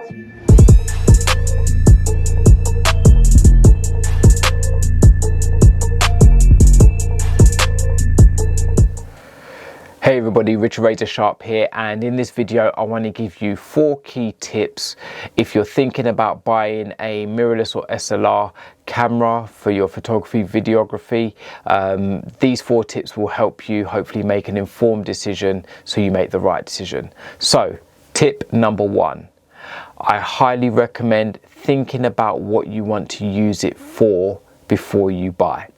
Hey everybody, Richard Razor Sharp here, and in this video I want to give you 4 key tips if you're thinking about buying a mirrorless or SLR camera for your photography, videography. These 4 tips will help you hopefully make an informed decision so you make the right decision. So, tip number 1. I highly recommend thinking about what you want to use it for before you buy.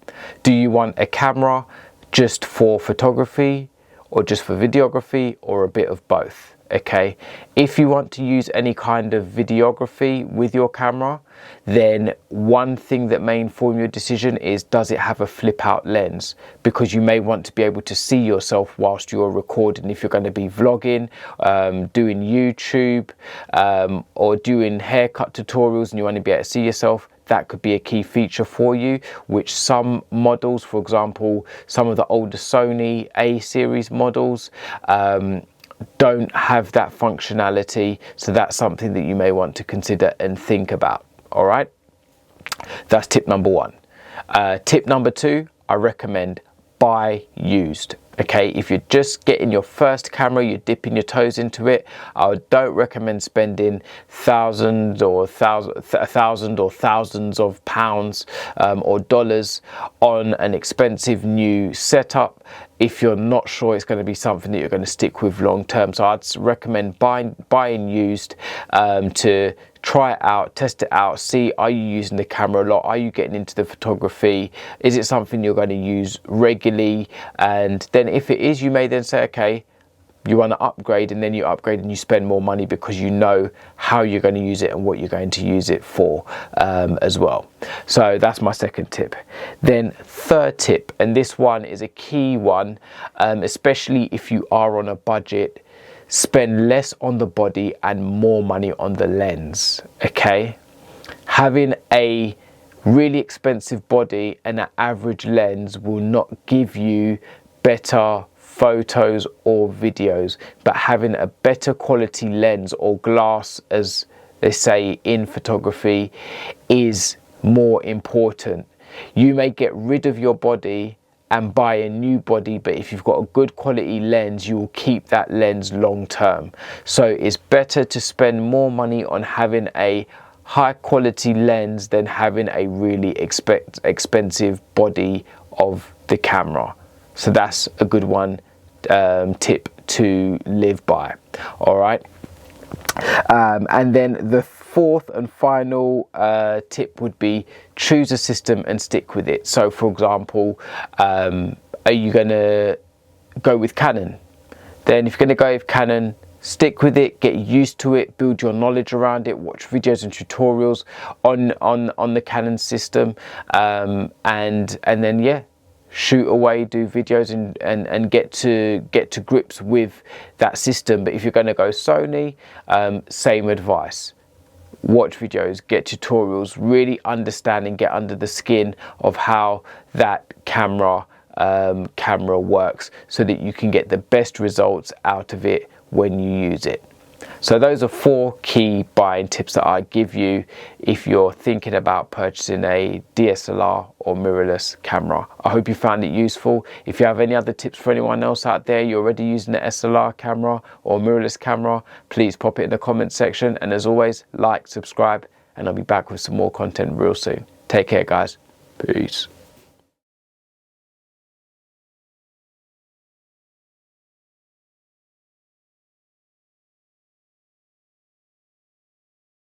Do you want a camera just for photography, or just for videography, or a bit of both? Okay, if you want to use any kind of videography with your camera, then one thing that may inform your decision is, does it have a flip out lens? Because you may want to be able to see yourself whilst you're recording. If you're going to be vlogging, doing YouTube, or doing haircut tutorials and you want to be able to see yourself, that could be a key feature for you, which some models, for example, some of the older Sony A series models, don't have that functionality. So that's something that you may want to consider and think about. All right, that's tip number 1. Tip number 2, I recommend buy used. Okay, if you're just getting your first camera, you're dipping your toes into it, I don't recommend spending thousands or thousands of pounds or dollars on an expensive new setup if you're not sure it's going to be something that you're going to stick with long term. So I'd recommend buying used to try it out, test it out, see, are you using the camera a lot? Are you getting into the photography? Is it something you're going to use regularly? And then if it is, you may then say, okay, you want to upgrade, and then you upgrade and you spend more money because you know how you're going to use it and what you're going to use it for as well. So that's my second tip. Then third tip, and this one is a key one, especially if you are on a budget. Spend less on the body and more money on the lens. Okay, having a really expensive body and an average lens will not give you better photos or videos, but having a better quality lens or glass, as they say in photography, is more important. You may get rid of your body and buy a new body, but if you've got a good quality lens, you will keep that lens long term. So it's better to spend more money on having a high quality lens than having a really expensive body of the camera. So that's a good one, tip to live by. All right, and then the fourth and final tip would be choose a system and stick with it. So for example, are you going to go with Canon? Then if you're going to go with Canon, stick with it, get used to it, build your knowledge around it, watch videos and tutorials on the Canon system, and then yeah, shoot away, do videos and get to grips with that system. But if you're going to go Sony, same advice. Watch videos, get tutorials, really understand and get under the skin of how that camera works, so that you can get the best results out of it when you use it. So those are 4 key buying tips that I give you if you're thinking about purchasing a DSLR or mirrorless camera. I hope you found it useful. If you have any other tips for anyone else out there, you're already using an SLR camera or mirrorless camera, please pop it in the comments section. And as always, like, subscribe, and I'll be back with some more content real soon. Take care, guys. Peace.